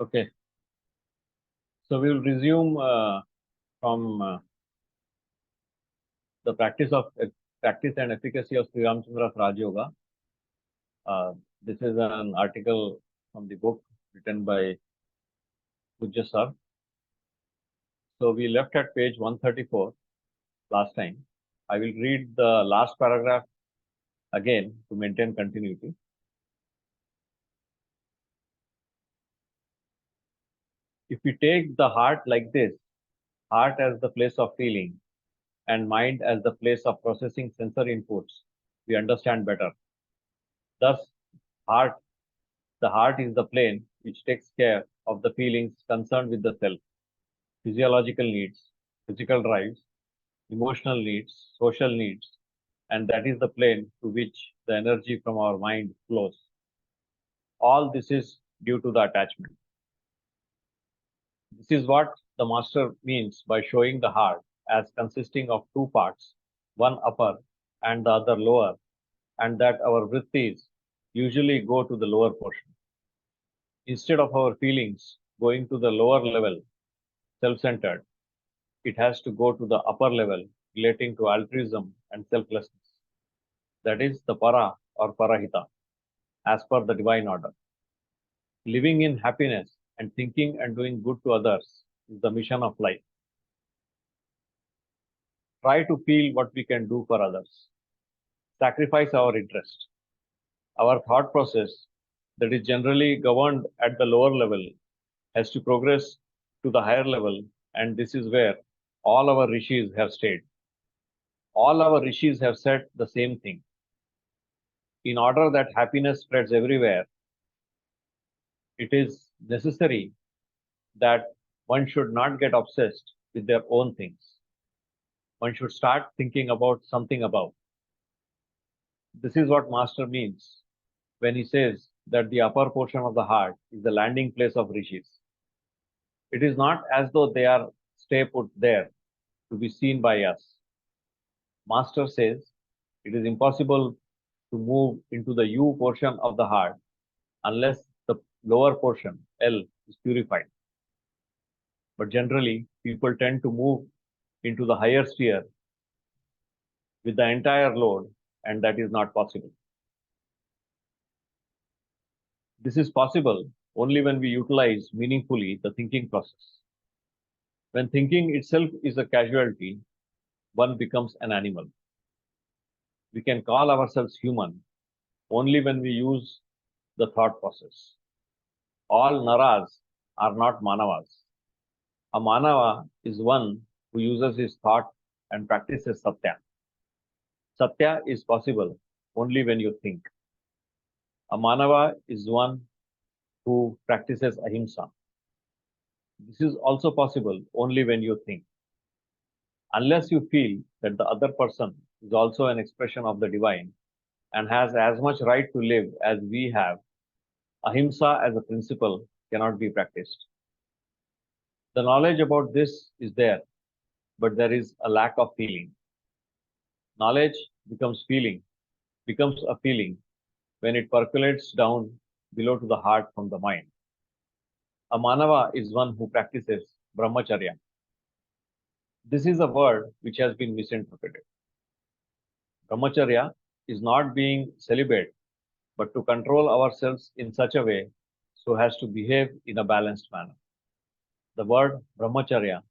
Okay, so we will resume from the practice and efficacy of Sri Ramchandra's Rajayoga. This is an article from the book written by Pujya sir. So we left at page 134 last time. I will read the last paragraph again to maintain continuity. If we take the heart like this, heart as the place of feeling and mind as the place of processing sensory inputs, we understand better. Thus, the heart is the plane which takes care of the feelings concerned with the self, physiological needs, physical drives, emotional needs, social needs, and that is the plane to which the energy from our mind flows. All this is due to the attachment. This is what the master means by showing the heart as consisting of two parts, one upper and the other lower, and that our vrittis usually go to the lower portion. Instead of our feelings going to the lower level, self-centered, it has to go to the upper level relating to altruism and selflessness. That is the para or parahita, as per the divine order. Living in happiness and thinking and doing good to others is the mission of life. Try to feel what we can do for others. Sacrifice our interest. Our thought process that is generally governed at the lower level has to progress to the higher level, and this is where all our rishis have stayed. All our rishis have said the same thing. In order that happiness spreads everywhere, it is necessary that one should not get obsessed with their own things. One should start thinking about something above. This is what Master means when he says that the upper portion of the heart is the landing place of rishis. It is not as though they are stay put there to be seen by us. Master says it is impossible to move into the U portion of the heart unless the lower portion, L, is purified. But generally, people tend to move into the higher sphere with the entire load, and that is not possible. This is possible only when we utilize meaningfully the thinking process. When thinking itself is a casualty, one becomes an animal. We can call ourselves human only when we use the thought process. All naras are not manavas. A manava is one who uses his thought and practices satya. Satya is possible only when you think. A manava is one who practices ahimsa. This is also possible only when you think. Unless you feel that the other person is also an expression of the divine and has as much right to live as we have, ahimsa as a principle cannot be practiced. The knowledge about this is there, but there is a lack of feeling. Knowledge becomes a feeling when it percolates down below to the heart from the mind. A manava is one who practices brahmacharya. This is a word which has been misinterpreted. Brahmacharya is not being celibate, but to control ourselves in such a way so as to behave in a balanced manner. The word brahmacharya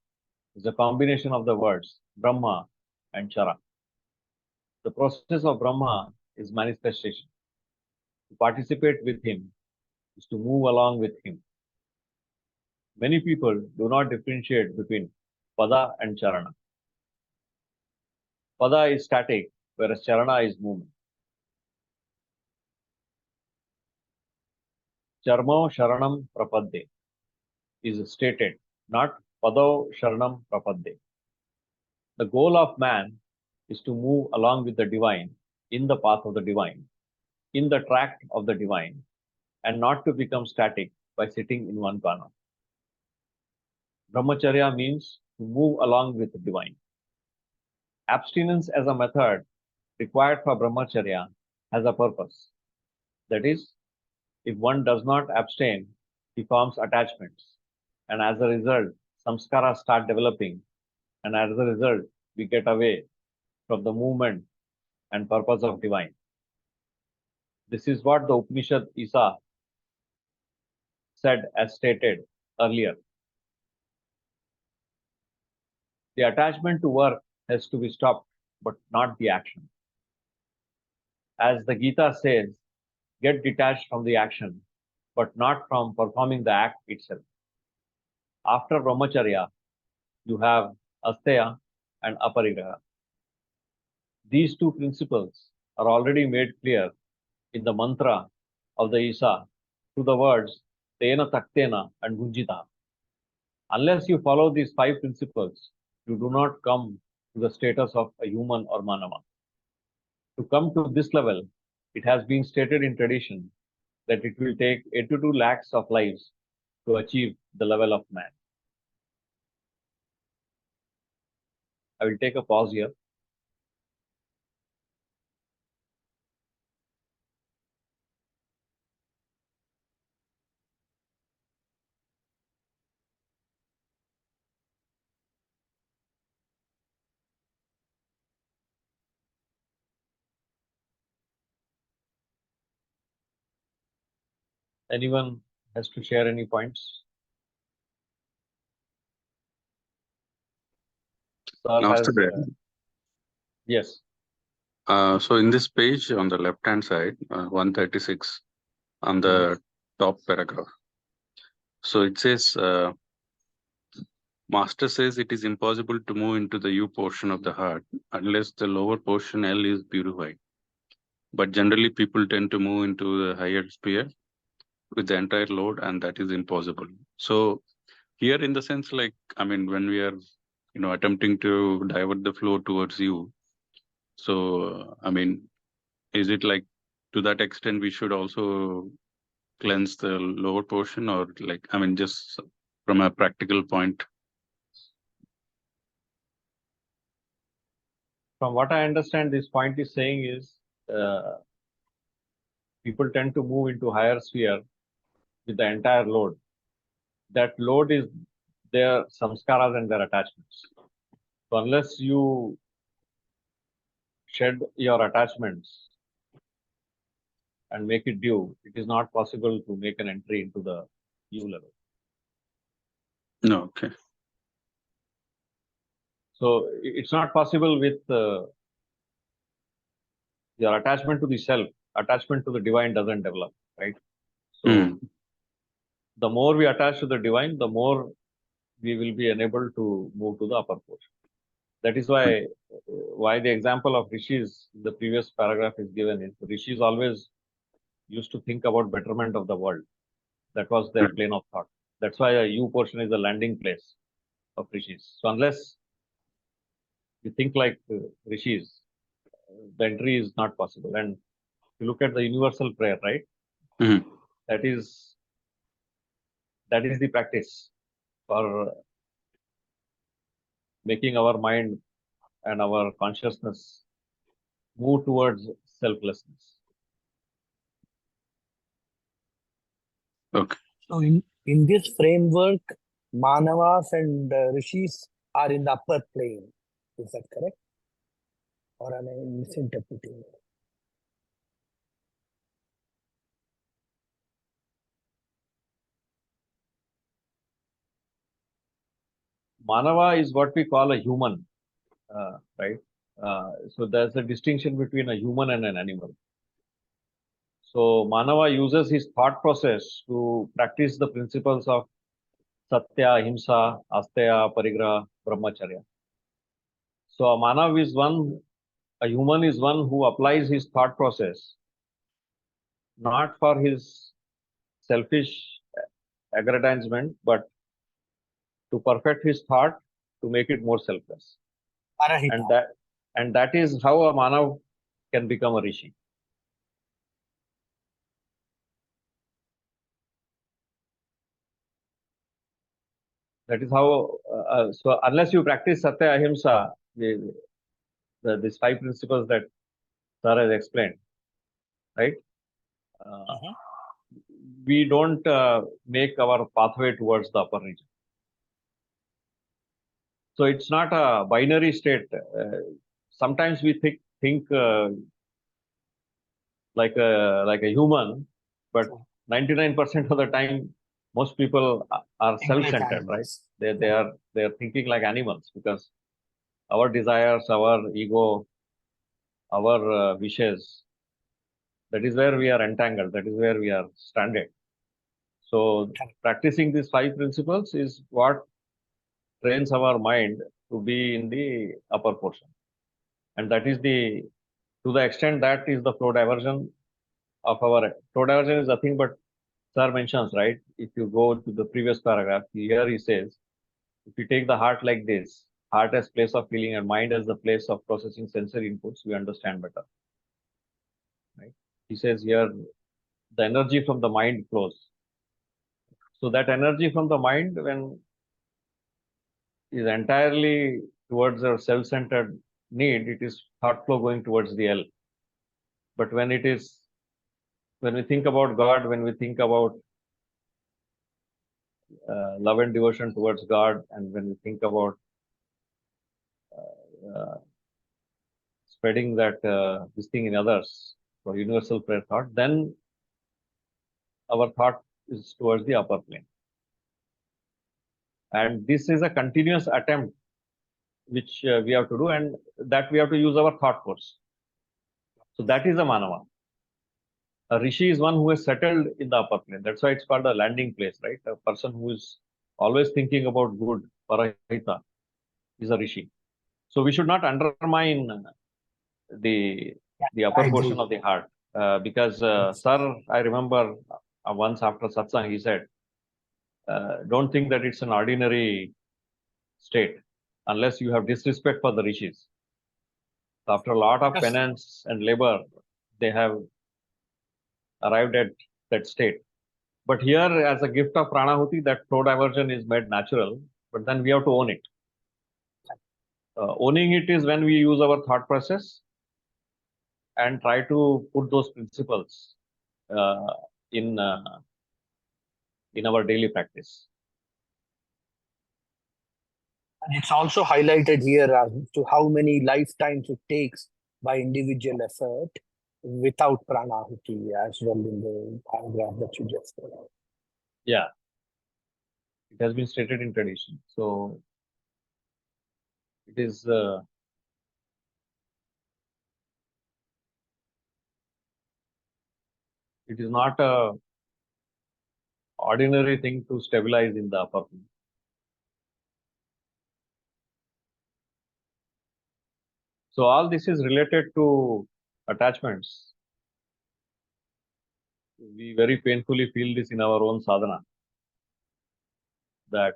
is a combination of the words Brahma and Chara. The process of Brahma is manifestation. To participate with him is to move along with him. Many people do not differentiate between Pada and Charana. Pada is static, whereas Charana is movement. Charmo Sharanam Prapadde is stated, not Pado Sharanam Prapadde. The goal of man is to move along with the divine, in the path of the divine, in the track of the divine, and not to become static by sitting in one corner. Brahmacharya means to move along with the divine. Abstinence as a method required for brahmacharya has a purpose. That is, if one does not abstain, he forms attachments. And as a result, samskaras start developing. And as a result, we get away from the movement and purpose of divine. This is what the Upanishad Isa said as stated earlier. The attachment to work has to be stopped, but not the action. As the Gita says, get detached from the action, but not from performing the act itself. After Brahmacharya, you have Asteya and Aparigraha. These two principles are already made clear in the mantra of the Isa through the words Tena Taktena and Gunjita. Unless you follow these 5 principles, you do not come to the status of a human or manava. To come to this level, it has been stated in tradition that it will take 82 lakhs of lives to achieve the level of man. I will take a pause here. Anyone has to share any points? Sir has, yes. So in this page on the left hand side, 136 on the top paragraph. So it says, Master says it is impossible to move into the U portion of the heart unless the lower portion L is purified. But generally people tend to move into the higher sphere with the entire load, and that is impossible. So here in the sense, like, I mean, when we are, attempting to divert the flow towards you, so, I mean, is it like to that extent we should also cleanse the lower portion, or like, I mean, just from a practical point? From what I understand, this point is saying is people tend to move into higher sphere with the entire load. That load is their samskaras and their attachments. So unless you shed your attachments and make it due, it is not possible to make an entry into the U level. No, okay. So it's not possible with your attachment to the self. Attachment to the divine doesn't develop, right? So the more we attach to the divine, the more we will be unable to move to the upper portion. That is why the example of rishis in the previous paragraph is given is rishis always used to think about betterment of the world. That was their plane of thought. That's why a U portion is the landing place of rishis. So unless you think like rishis, the entry is not possible. And if you look at the universal prayer, right? That is the practice for making our mind and our consciousness move towards selflessness. Okay. So in this framework, Manavas and Rishis are in the upper plane. Is that correct? Or am I misinterpreting it? Manava is what we call a human, right? So there's a distinction between a human and an animal. So Manava uses his thought process to practice the principles of Satya, Ahimsa, Asteya, Parigraha, Brahmacharya. So a human is one who applies his thought process not for his selfish aggrandizement, but to perfect his thought to make it more selfless. Parahita. And that is how a Manav can become a Rishi. That is how, so unless you practice Satya Ahimsa, these 5 principles that Sir has explained, right? we don't make our pathway towards the upper region. So it's not a binary state. Sometimes we think like a human, but 99% of the time, most people are self-centered, right? They are thinking like animals, because our desires, our ego, our wishes, that is where we are entangled. That is where we are stranded. So practicing these 5 principles is what trains our mind to be in the upper portion. And that is to the extent that is the flow diversion of our flow diversion is nothing but Sir mentions, right? If you go to the previous paragraph, here he says, if you take the heart like this, heart as place of feeling and mind as the place of processing sensory inputs, we understand better. Right? He says here, the energy from the mind flows. So that energy from the mind, when is entirely towards our self-centered need, it is thought flow going towards the L. But when we think about God, when we think about love and devotion towards God, and when we think about spreading that this thing in others for universal prayer thought, then our thought is towards the upper plane. And this is a continuous attempt which we have to do, and that we have to use our thought force. So that is a manava. A rishi is one who is settled in the upper plane. That's why it's called a landing place, right? A person who is always thinking about good, parahita, is a rishi. So we should not undermine the upper portion of the heart, because Sir, I remember once after satsang, he said, don't think that it's an ordinary state unless you have disrespect for the rishis. So after a lot of penance and labor, they have arrived at that state. But here, as a gift of pranahuti, that flow diversion is made natural, but then we have to own it. Owning it is when we use our thought process and try to put those principles in our daily practice. And it's also highlighted here as to how many lifetimes it takes by individual effort without pranahuti as well in the paragraph that you just read out. Yeah, it has been stated in tradition. So it is not a ordinary thing to stabilize in the upper plane. So all this is related to attachments. We very painfully feel this in our own sadhana, that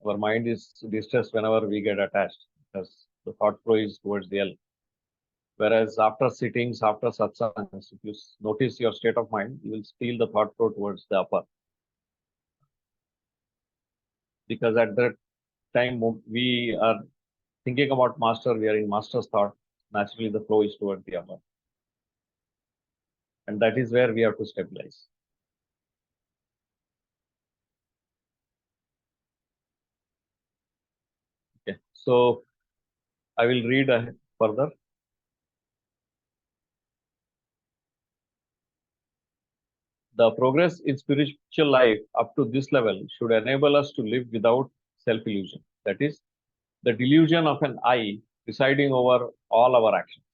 our mind is distressed whenever we get attached, because the thought flow is towards the L. Whereas after sittings, after satsangs, if you notice your state of mind, you will feel the thought flow towards the upper. Because at that time we are thinking about master, we are in master's thought, naturally the flow is towards the upper. And that is where we have to stabilize. Okay, so I will read further. The progress in spiritual life up to this level should enable us to live without self-illusion. That is, the delusion of an I presiding over all our actions.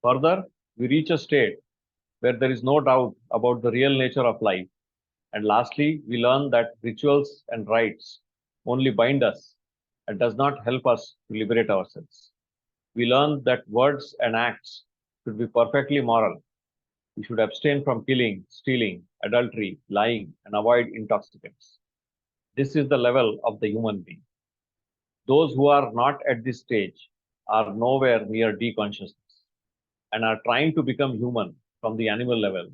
Further, we reach a state where there is no doubt about the real nature of life. And lastly, we learn that rituals and rites only bind us and does not help us to liberate ourselves. We learn that words and acts should be perfectly moral. We should abstain from killing, stealing, adultery, lying, and avoid intoxicants. This is the level of the human being. Those who are not at this stage are nowhere near deconsciousness and are trying to become human from the animal level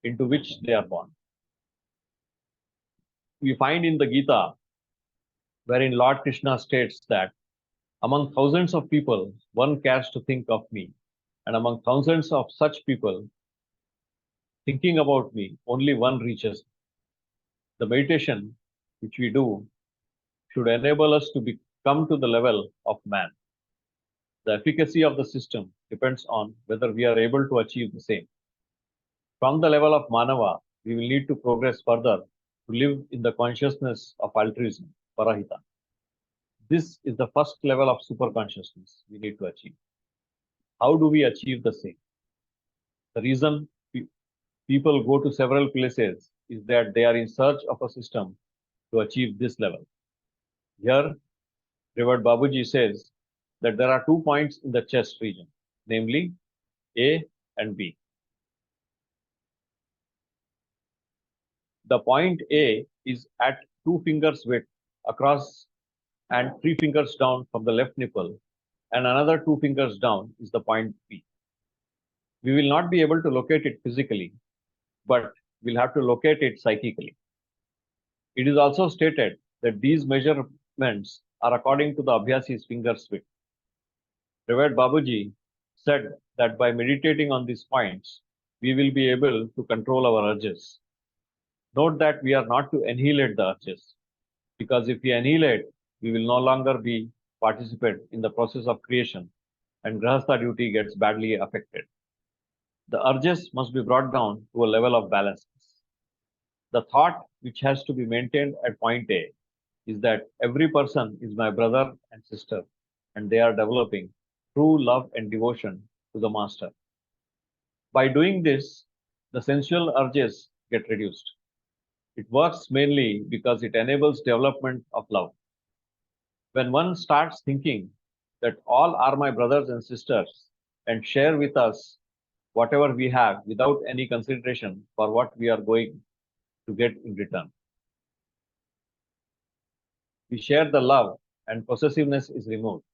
into which they are born. We find in the Gita, wherein Lord Krishna states that among thousands of people, one cares to think of me, and among thousands of such people, thinking about me, only one reaches me. The meditation which we do should enable us to come to the level of man. The efficacy of the system depends on whether we are able to achieve the same. From the level of Manava, we will need to progress further to live in the consciousness of altruism, Parahita. This is the first level of super consciousness we need to achieve. How do we achieve the same? The reason people go to several places is that they are in search of a system to achieve this level. Here, Revered Babuji says that there are 2 points in the chest region, namely A and B. The point A is at 2 fingers width across and 3 fingers down from the left nipple, and another 2 fingers down is the point B. We will not be able to locate it physically, but we'll have to locate it psychically. It is also stated that these measurements are according to the Abhyasi's fingers width. Revered Babuji said that by meditating on these points, we will be able to control our urges. Note that we are not to annihilate the urges, because if we annihilate, we will no longer be participant in the process of creation, and Grahastha duty gets badly affected. The urges must be brought down to a level of balance. The thought which has to be maintained at point A is that every person is my brother and sister, and they are developing true love and devotion to the Master. By doing this, the sensual urges get reduced. It works mainly because it enables development of love. When one starts thinking that all are my brothers and sisters and share with us whatever we have without any consideration for what we are going to get in return, we share the love and possessiveness is removed.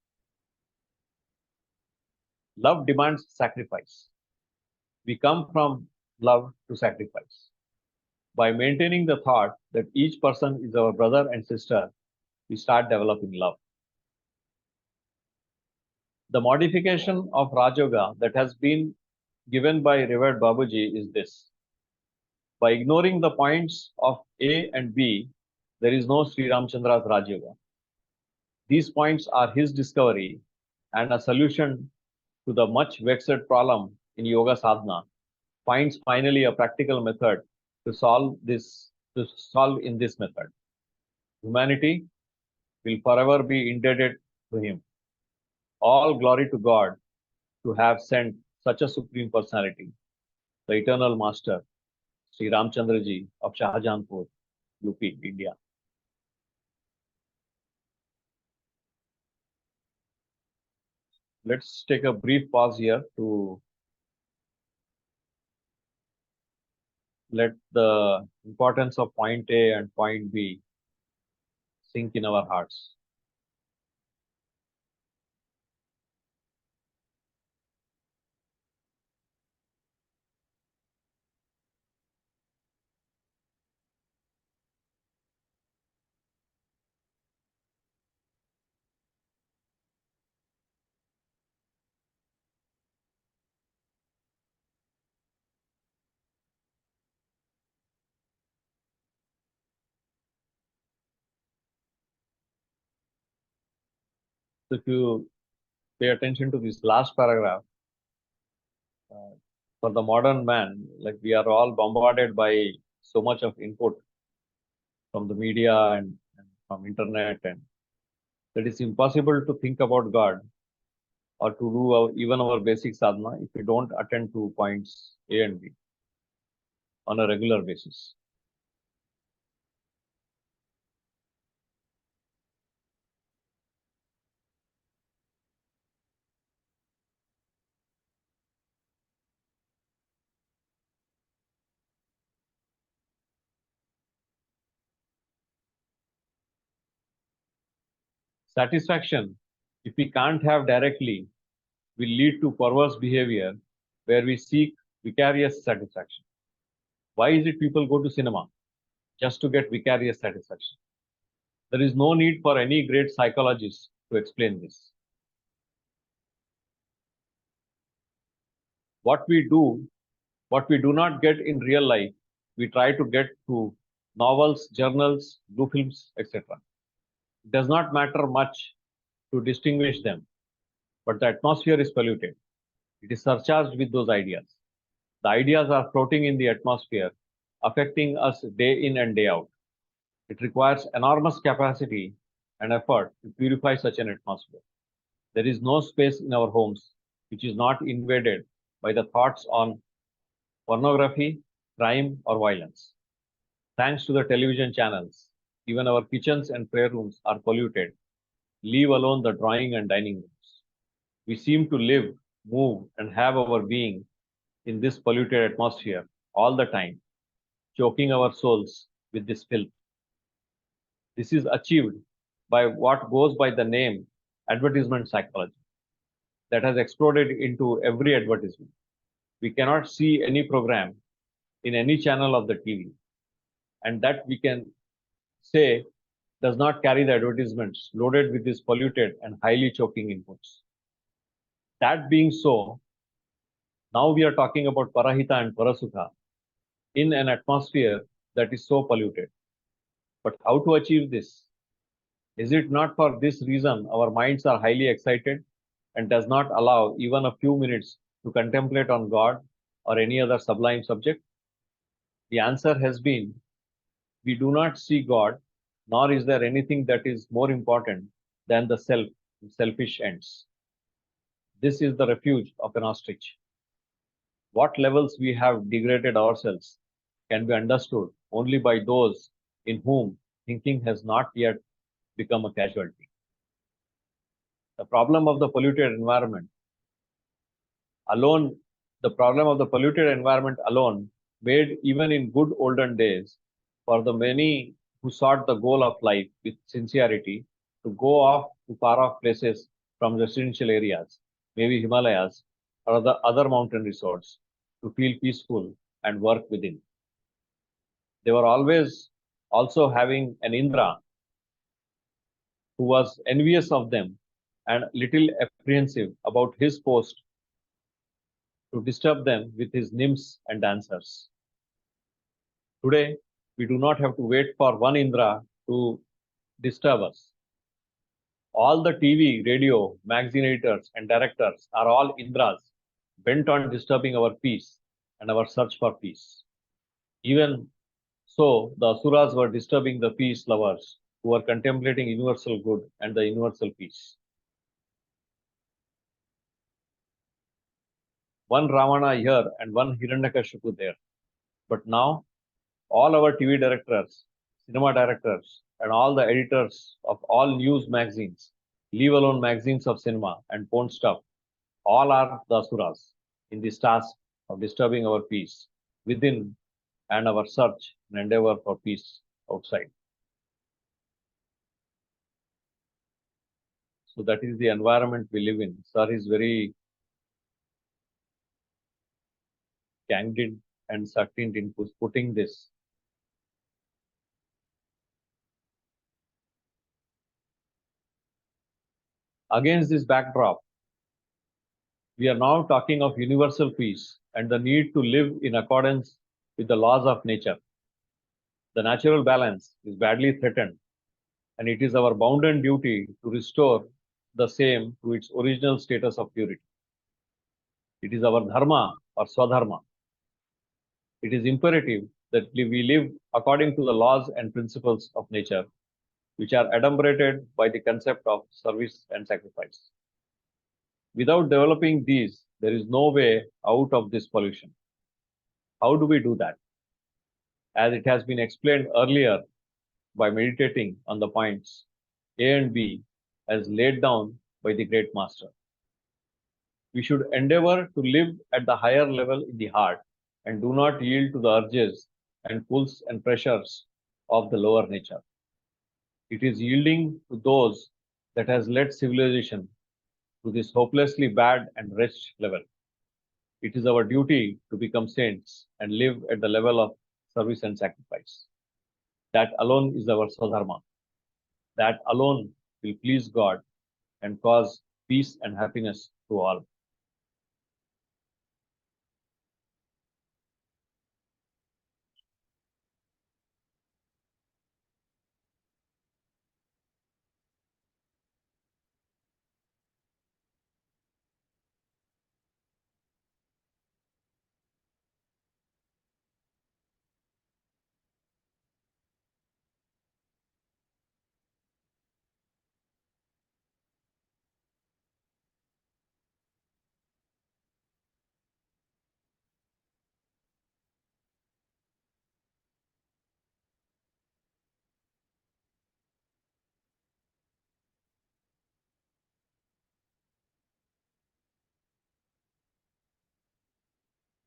Love demands sacrifice. We come from love to sacrifice. By maintaining the thought that each person is our brother and sister, we start developing love. The modification of Rajayoga that has been given by Revered Babuji is this. By ignoring the points of A and B, there is no Sri Ramchandra's Rajayoga. These points are his discovery and a solution to the much vexed problem in yoga sadhana, finds finally a practical method to solve in this method. Humanity will forever be indebted to him. All glory to God to have sent such a supreme personality, the eternal master, Sri Ramchandra ji of Shahjahanpur, UP, India. Let's take a brief pause here to let the importance of point A and point B sink in our hearts. So if you pay attention to this last paragraph, for the modern man, like we are all bombarded by so much of input from the media and from internet, and that it's impossible to think about God or to do even our basic sadhana if we don't attend to points A and B on a regular basis. Satisfaction, if we can't have directly, will lead to perverse behavior where we seek vicarious satisfaction. Why is it people go to cinema? Just to get vicarious satisfaction. There is no need for any great psychologist to explain this. What we do What we do not get in real life, we try to get through novels, journals, blue films, etc. It does not matter much to distinguish them, but the atmosphere is polluted. It is surcharged with those ideas. The ideas are floating in the atmosphere, affecting us day in and day out. It requires enormous capacity and effort to purify such an atmosphere. There is no space in our homes which is not invaded by the thoughts on pornography, crime, or violence. Thanks to the television channels, even our kitchens and prayer rooms are polluted, leave alone the drawing and dining rooms. We seem to live, move, and have our being in this polluted atmosphere all the time, choking our souls with this filth. This is achieved by what goes by the name advertisement psychology that has exploded into every advertisement. We cannot see any program in any channel of the TV, and that we can say does not carry the advertisements loaded with these polluted and highly choking inputs. That being so, now we are talking about Parahita and Parasukha in an atmosphere that is so polluted. But how to achieve this? Is it not for this reason our minds are highly excited and does not allow even a few minutes to contemplate on God or any other sublime subject? The answer has been, we do not see God, nor is there anything that is more important than the self and selfish ends. This is the refuge of an ostrich. What levels we have degraded ourselves can be understood only by those in whom thinking has not yet become a casualty. The problem of the polluted environment alone made even in good olden days for the many who sought the goal of life with sincerity to go off to far off places from residential areas, maybe Himalayas or the other mountain resorts, to feel peaceful and work within. They were always also having an Indra who was envious of them and little apprehensive about his post to disturb them with his nymphs and dancers. Today, we do not have to wait for one Indra to disturb us. All the TV, radio, magazine editors, and directors are all Indras bent on disturbing our peace and our search for peace. Even so, the Asuras were disturbing the peace lovers who were contemplating universal good and the universal peace. One Ravana here and one Hiranyakashipu there. But now, all our TV directors, cinema directors, and all the editors of all news magazines, leave alone magazines of cinema and porn stuff, all are the Asuras in this task of disturbing our peace within and our search and endeavor for peace outside. So that is the environment we live in. Sir is very candid and succinct in putting this. Against this backdrop, we are now talking of universal peace and the need to live in accordance with the laws of nature. The natural balance is badly threatened, and it is our bounden duty to restore the same to its original status of purity. It is our dharma or swadharma. It is imperative that we live according to the laws and principles of nature, which are adumbrated by the concept of service and sacrifice. Without developing these, there is no way out of this pollution. How do we do that? As it has been explained earlier, by meditating on the points A and B as laid down by the great master. We should endeavor to live at the higher level in the heart and do not yield to the urges and pulls and pressures of the lower nature. It is yielding to those that has led civilization to this hopelessly bad and wretched level. It is our duty to become saints and live at the level of service and sacrifice. That alone is our swadharma. That alone will please God and cause peace and happiness to all.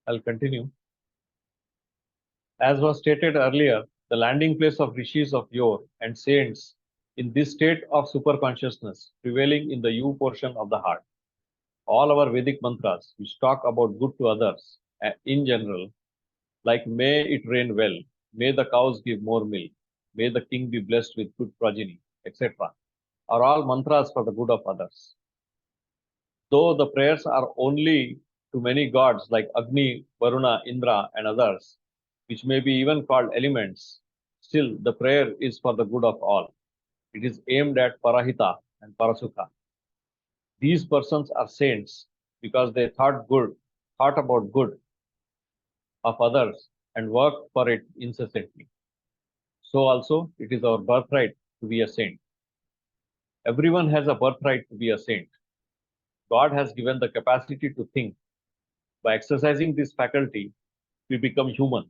I'll continue. As was stated earlier, the landing place of rishis of yore and saints in this state of superconsciousness prevailing in the you portion of the heart. All our Vedic mantras, which talk about good to others in general, like may it rain well, may the cows give more milk, may the king be blessed with good progeny, etc., are all mantras for the good of others. Though the prayers are only to many gods like Agni, Varuna, Indra, and others, which may be even called elements, still the prayer is for the good of all. It is aimed at Parahita and Parasukha. These persons are saints because they thought about good of others and worked for it incessantly. So also it is our birthright to be a saint. Everyone has a birthright to be a saint. God has given the capacity to think. By exercising this faculty, we become human.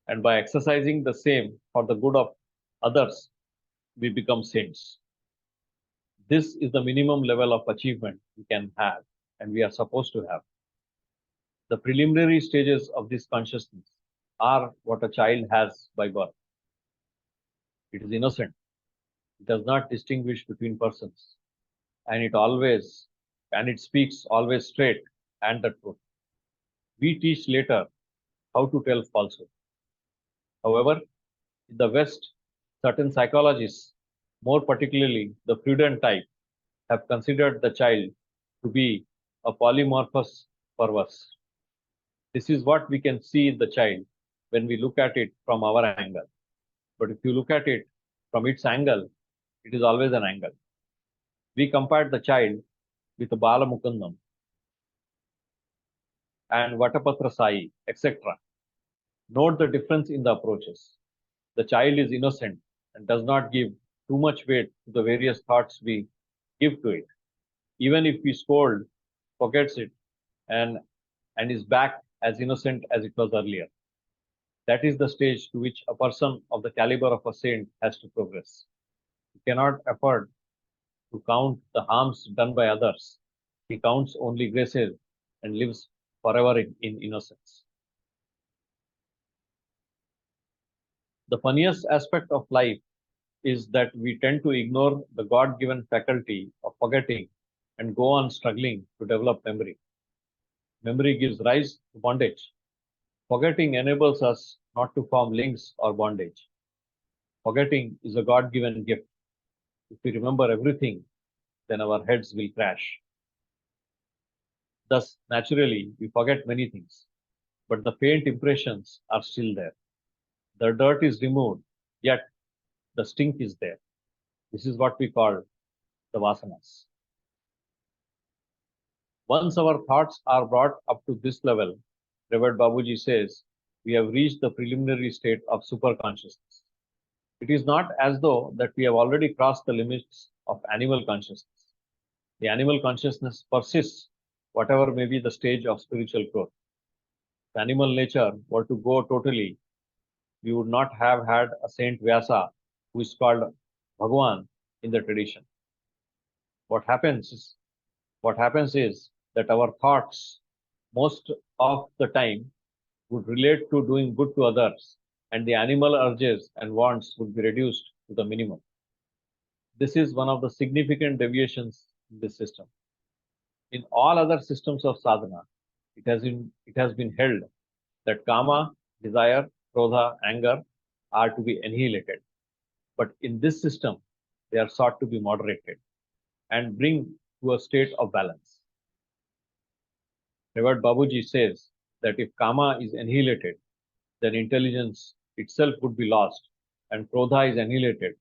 And by exercising the same for the good of others, we become saints. This is the minimum level of achievement we can have and we are supposed to have. The preliminary stages of this consciousness are what a child has by birth. It is innocent. It does not distinguish between persons. And it speaks always straight and the truth. We teach later how to tell falsehood. However, in the West, certain psychologists, more particularly the Freudian type, have considered the child to be a polymorphous perverse. This is what we can see in the child when we look at it from our angle. But if you look at it from its angle, it is always an angle. We compared the child with Bala Mukundam and Vatapatra Sai, etc. Note the difference in the approaches. The child is innocent and does not give too much weight to the various thoughts we give to it. Even if we scold, forgets it, and is back as innocent as it was earlier. That is the stage to which a person of the caliber of a saint has to progress. He cannot afford to count the harms done by others. He counts only graces and lives forever in innocence. The funniest aspect of life is that we tend to ignore the God-given faculty of forgetting and go on struggling to develop memory. Memory gives rise to bondage. Forgetting enables us not to form links or bondage. Forgetting is a God-given gift. If we remember everything, then our heads will crash. Thus, naturally, we forget many things, but the faint impressions are still there. The dirt is removed, yet the stink is there. This is what we call the vasanas. Once our thoughts are brought up to this level, Revered Babuji says, we have reached the preliminary state of superconsciousness. It is not as though that we have already crossed the limits of animal consciousness. The animal consciousness persists, whatever may be the stage of spiritual growth. If animal nature were to go totally, we would not have had a Saint Vyasa who is called Bhagwan in the tradition. What happens is that our thoughts most of the time would relate to doing good to others, and the animal urges and wants would be reduced to the minimum. This is one of the significant deviations in this system. In all other systems of sadhana, it has been held that kama, desire, krodha, anger are to be annihilated. But in this system, they are sought to be moderated and bring to a state of balance. Revered Babuji says that if kama is annihilated, then intelligence itself would be lost, and krodha is annihilated,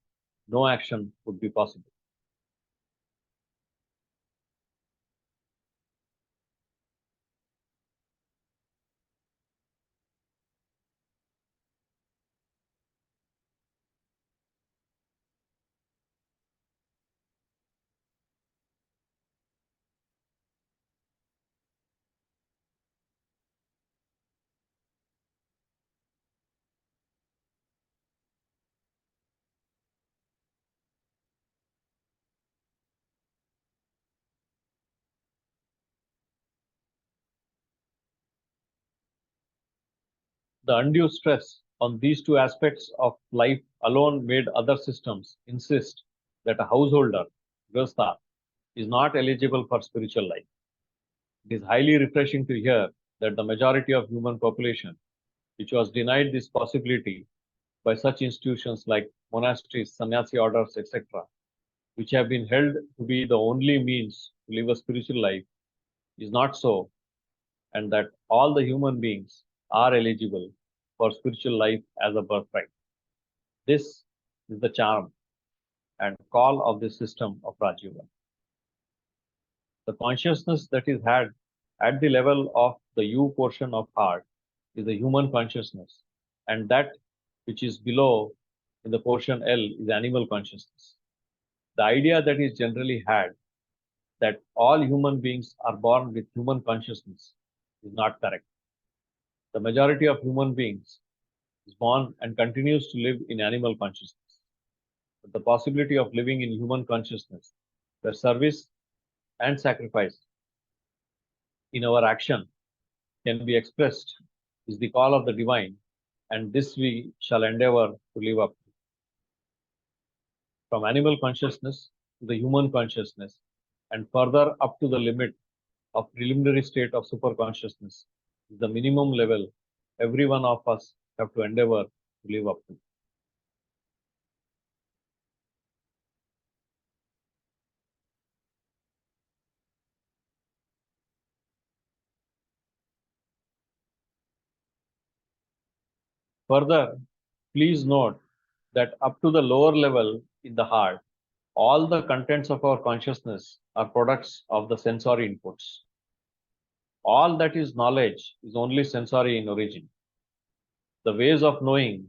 no action would be possible. The undue stress on these two aspects of life alone made other systems insist that a householder, grastha, is not eligible for spiritual life. It is highly refreshing to hear that the majority of human population, which was denied this possibility by such institutions like monasteries, sannyasi orders, etc., which have been held to be the only means to live a spiritual life, is not so, and that all the human beings are eligible for spiritual life as a birthright. This is the charm and call of the system of Rajayoga. The consciousness that is had at the level of the you portion of heart is the human consciousness, and that which is below in the portion L is animal consciousness. The idea that is generally had that all human beings are born with human consciousness is not correct. The majority of human beings is born and continues to live in animal consciousness. But the possibility of living in human consciousness, where service and sacrifice in our action can be expressed, is the call of the divine, and this we shall endeavor to live up to. From animal consciousness to the human consciousness, and further up to the limit of preliminary state of superconsciousness, is the minimum level every one of us have to endeavor to live up to. Further, please note that up to the lower level in the heart, all the contents of our consciousness are products of the sensory inputs. All that is knowledge is only sensory in origin. The ways of knowing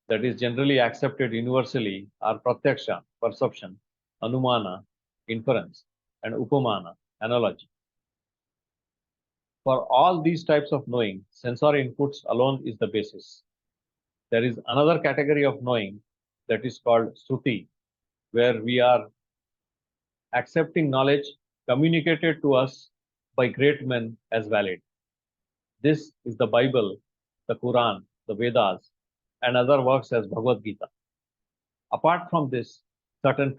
that is generally accepted universally are pratyaksha, perception, anumana, inference, and upamana, analogy. For all these types of knowing, sensory inputs alone is the basis. There is another category of knowing that is called sruti, where we are accepting knowledge communicated to us by great men as valid. This is the Bible, the Quran, the Vedas, and other works as Bhagavad Gita. Apart from this, certain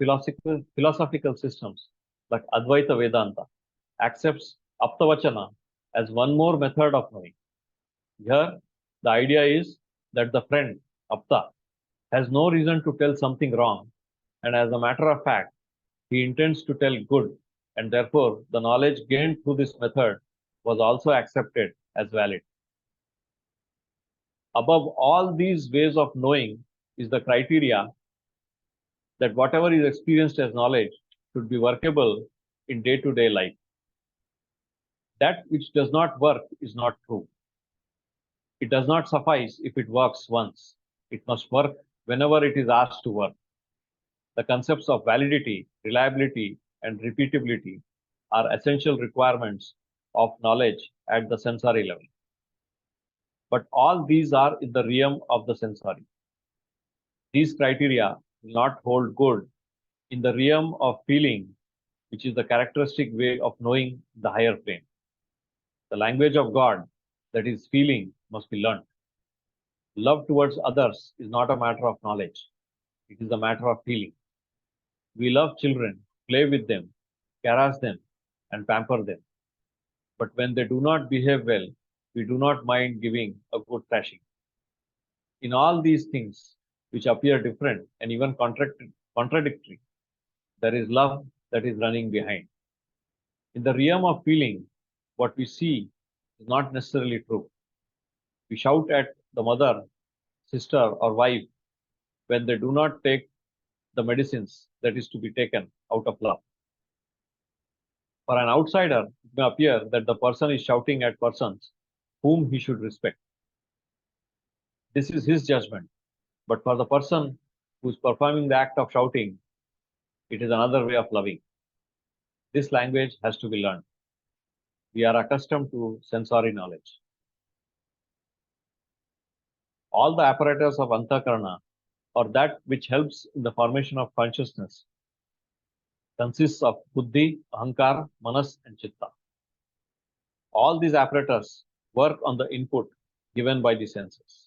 philosophical systems like Advaita Vedanta accepts Aptavachana as one more method of knowing. Here, the idea is that the friend, Apta, has no reason to tell something wrong, and as a matter of fact, he intends to tell good, and therefore the knowledge gained through this method was also accepted as valid. Above all these ways of knowing is the criteria that whatever is experienced as knowledge should be workable in day-to-day life. That which does not work is not true. It does not suffice if it works once. It must work whenever it is asked to work. The concepts of validity, reliability, and repeatability are essential requirements of knowledge at the sensory level. But all these are in the realm of the sensory. These criteria will not hold good in the realm of feeling, which is the characteristic way of knowing the higher plane. The language of God, that is feeling, must be learnt. Love towards others is not a matter of knowledge. It is a matter of feeling. We love children, play with them, caress them, and pamper them. But when they do not behave well, we do not mind giving a good thrashing. In all these things, which appear different and even contradictory, there is love that is running behind. In the realm of feeling, what we see is not necessarily true. We shout at the mother, sister, or wife when they do not take the medicines that is to be taken out of love. For an outsider, it may appear that the person is shouting at persons whom he should respect. This is his judgment. But for the person who is performing the act of shouting, it is another way of loving. This language has to be learned. We are accustomed to sensory knowledge. All the apparatus of antakarana, or that which helps in the formation of consciousness, consists of buddhi, ahankara, manas, and chitta. All these apparatus work on the input given by the senses.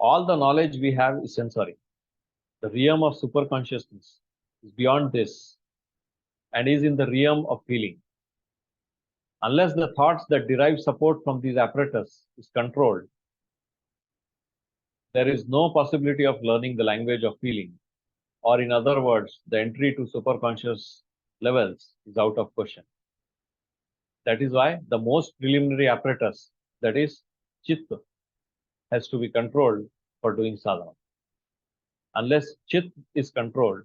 All the knowledge we have is sensory. The realm of superconsciousness is beyond this and is in the realm of feeling. Unless the thoughts that derive support from these apparatus is controlled, there is no possibility of learning the language of feeling, or in other words, the entry to superconscious levels is out of question. That is why the most preliminary apparatus, that is chitta, has to be controlled for doing sadhana. Unless chitta is controlled,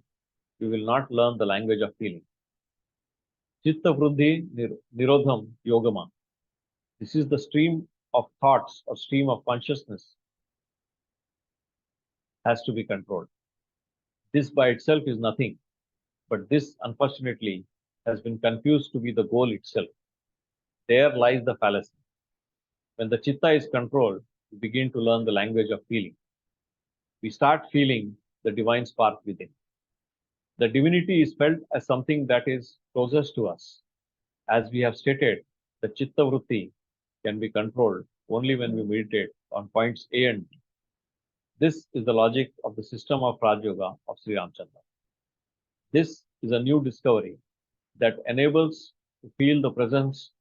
we will not learn the language of feeling. Chitta Vriddhi Nirodham Yogama. This is the stream of thoughts or stream of consciousness has to be controlled. This by itself is nothing, but this unfortunately has been confused to be the goal itself. There lies the fallacy. When the chitta is controlled, we begin to learn the language of feeling. We start feeling the divine spark within. The divinity is felt as something that is closest to us. As we have stated, the chitta vritti can be controlled only when we meditate on points A and B. This is the logic of the system of Rajayoga of Sri Ramchandra. This is a new discovery that enables to feel the presence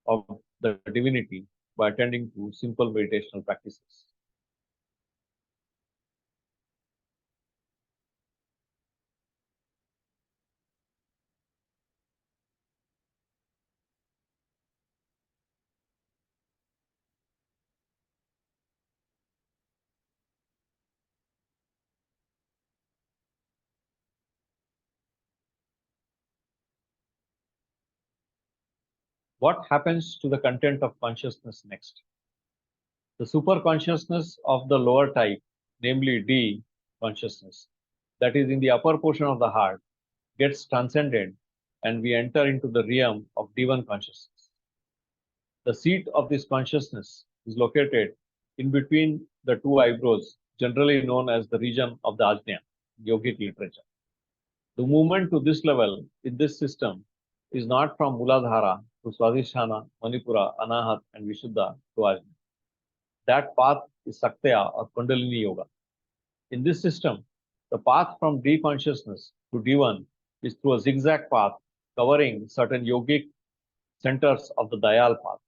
of the divinity by attending to simple meditational practices. What happens to the content of consciousness next? The superconsciousness of the lower type, namely D consciousness, that is in the upper portion of the heart, gets transcended and we enter into the realm of D1 consciousness. The seat of this consciousness is located in between the two eyebrows, generally known as the region of the Ajna, yogic literature. The movement to this level in this system is not from Muladhara to Swadhisthana, Manipura, Anahat, and Vishuddha to Ajna. That path is Saktya or Kundalini Yoga. In this system, the path from D consciousness to D1 is through a zigzag path covering certain yogic centers of the Dayal path.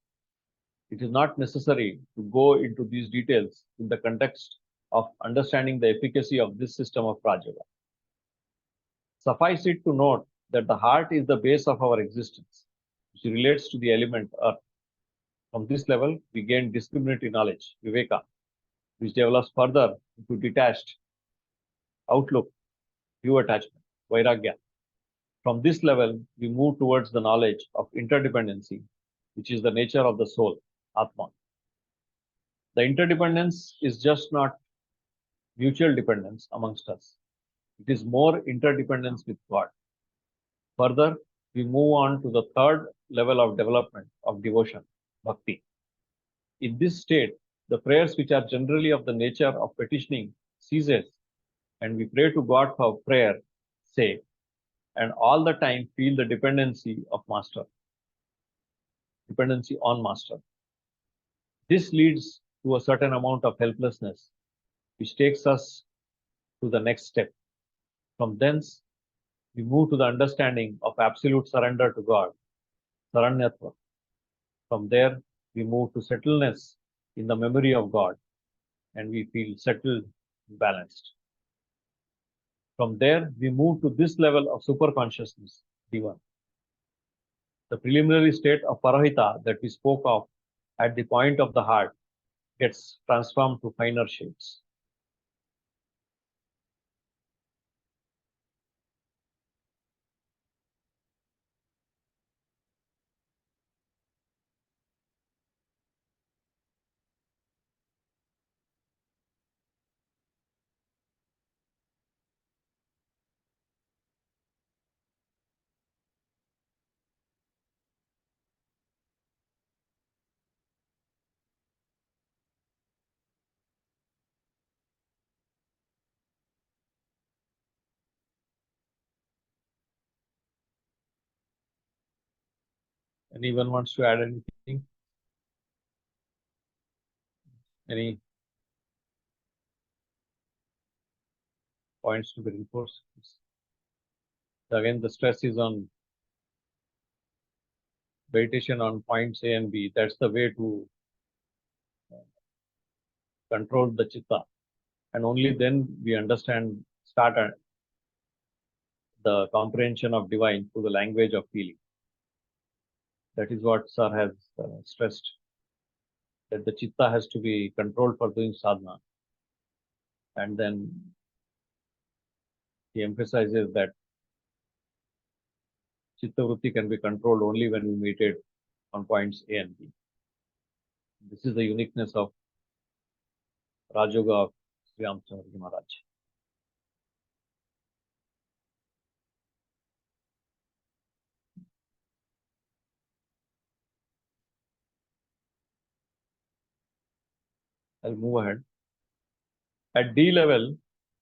It is not necessary to go into these details in the context of understanding the efficacy of this system of Rajayoga. Suffice it to note that the heart is the base of our existence, which relates to the element earth. From this level, we gain discriminatory knowledge, viveka, which develops further into detached outlook, pure attachment, vairagya. From this level, we move towards the knowledge of interdependency, which is the nature of the soul, Atma. The interdependence is just not mutual dependence amongst us. It is more interdependence with God. Further, we move on to the third level of development of devotion, bhakti. In this state, the prayers which are generally of the nature of petitioning ceases, and we pray to God for prayer, say, and all the time feel the dependency of master, dependency on master. This leads to a certain amount of helplessness, which takes us to the next step. From thence, we move to the understanding of absolute surrender to God, saranyatva. From there, we move to settledness in the memory of God, and we feel settled and balanced. From there, we move to this level of superconsciousness, D1. The preliminary state of parahita that we spoke of at the point of the heart gets transformed to finer shades. Anyone wants to add anything? Any points to be reinforced. Again, the stress is on meditation on points A and B. That's the way to control the chitta. And only then we start the comprehension of divine through the language of feeling. That is what Sir has stressed, that the chitta has to be controlled for doing sadhana. And then he emphasizes that chitta vritti can be controlled only when we meditate on points A and B. This is the uniqueness of Rajayoga of Sri Ramchandra Maharaj. I'll move ahead. At D level,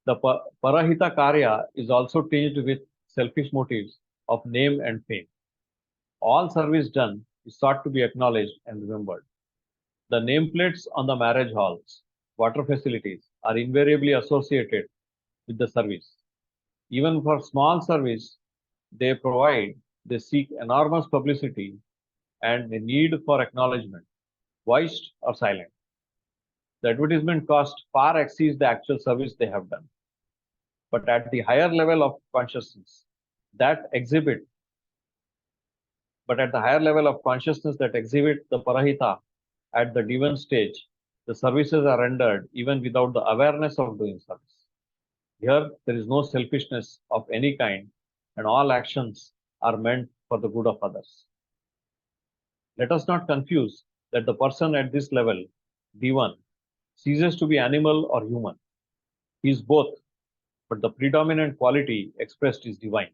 the parahita karya is also tinged with selfish motives of name and fame. All service done is sought to be acknowledged and remembered. The nameplates on the marriage halls, water facilities are invariably associated with the service. Even for small service they provide, they seek enormous publicity and a need for acknowledgement, voiced or silent. The advertisement cost far exceeds the actual service they have done. But at the higher level of consciousness that exhibit the parahita at the divine stage, the services are rendered even without the awareness of doing service. Here, there is no selfishness of any kind, and all actions are meant for the good of others. Let us not confuse that the person at this level, D1, ceases to be animal or human. He is both, but the predominant quality expressed is divine,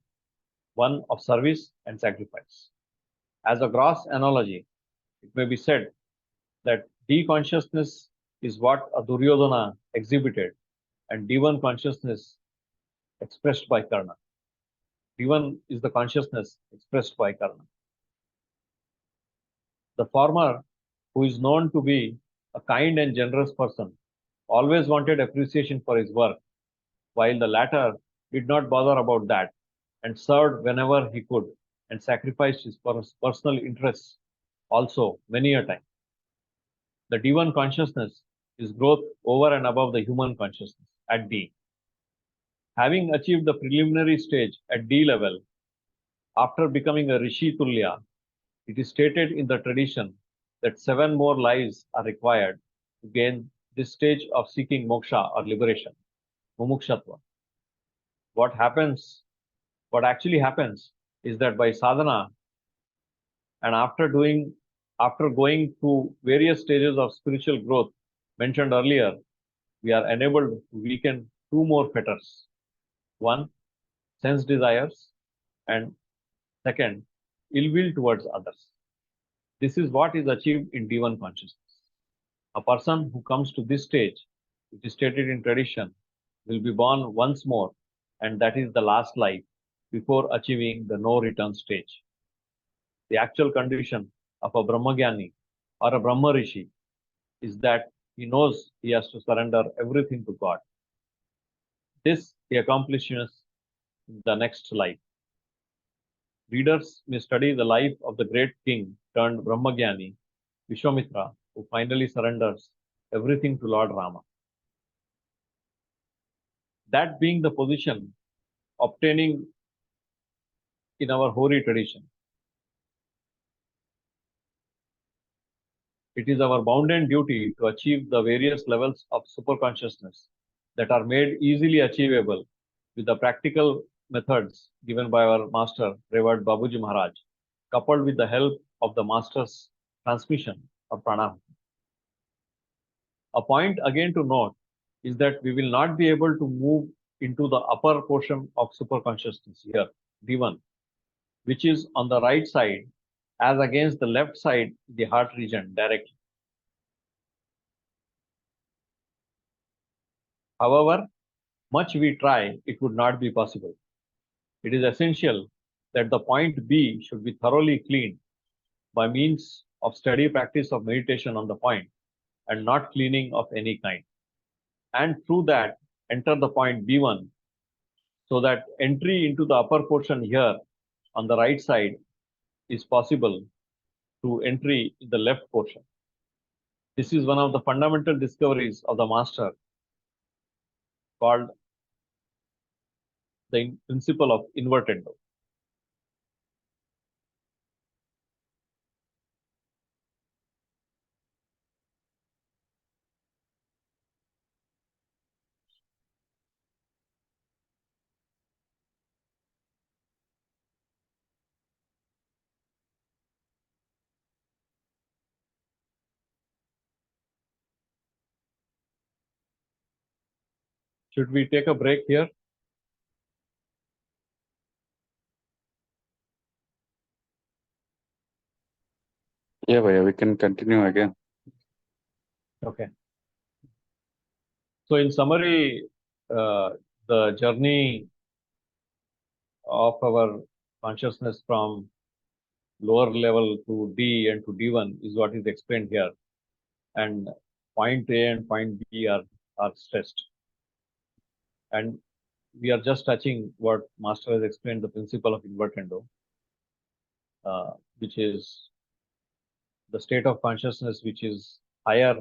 one of service and sacrifice. As a gross analogy, it may be said that D consciousness is what a Duryodhana exhibited, and D1 consciousness expressed by Karna. D1 is the consciousness expressed by Karna. The former, who is known to be a kind and generous person, always wanted appreciation for his work, while the latter did not bother about that and served whenever he could and sacrificed his personal interests also many a time. The D1 consciousness is growth over and above the human consciousness at D. Having achieved the preliminary stage at D level, after becoming a Rishi Tulya, it is stated in the tradition that 7 more lives are required to gain this stage of seeking moksha or liberation, mumukshatva. What actually happens is that by sadhana and after going through various stages of spiritual growth mentioned earlier, we are enabled to weaken 2 more fetters. 1, sense desires, and second, ill will towards others. This is what is achieved in D1 consciousness. A person who comes to this stage, which is stated in tradition, will be born once more, and that is the last life before achieving the no return stage. The actual condition of a Brahmagyani or a Brahma Rishi is that he knows he has to surrender everything to God. This he accomplishes in the next life. Readers may study the life of the great king turned Brahmagyani, Vishwamitra, who finally surrenders everything to Lord Rama. That being the position obtaining in our holy tradition, it is our bounden duty to achieve the various levels of superconsciousness that are made easily achievable with the practical methods given by our master, Revered Babuji Maharaj, coupled with the help of the master's transmission of pranam. A point again to note is that we will not be able to move into the upper portion of superconsciousness here, D1, which is on the right side as against the left side, the heart region directly. However, much we try, it would not be possible. It is essential that the point B should be thoroughly cleaned by means of steady practice of meditation on the point and not cleaning of any kind. And through that, enter the point B1 So that entry into the upper portion here on the right side is possible through entry in the left portion. This is one of the fundamental discoveries of the master called the principle of invertendo. Should we take a break here? Yeah, Bhaiya, we can continue again. Okay. So in summary, the journey of our consciousness from lower level to D and to D1 is what is explained here. And point A and point B are stressed. And we are just touching what Master has explained, the principle of invertendo, which is the state of consciousness which is higher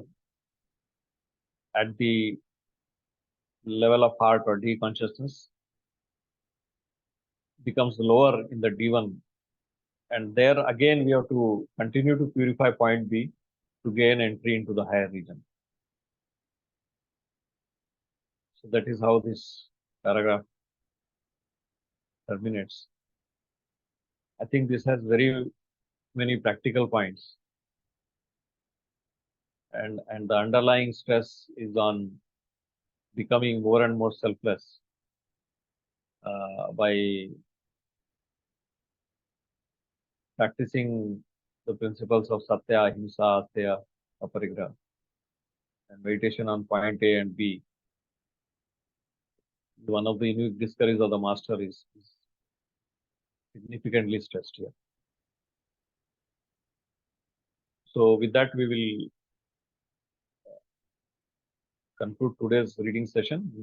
at the level of heart or D consciousness becomes lower in the D1. And there again, we have to continue to purify point B to gain entry into the higher region. So that is how this paragraph terminates. I think this has very many practical points. And the underlying stress is on becoming more and more selfless by practicing the principles of satya, ahimsa, asteya, aparigraha, and meditation on point A and B. One of the unique discoveries of the master is significantly stressed here. So with that, we will conclude today's reading session.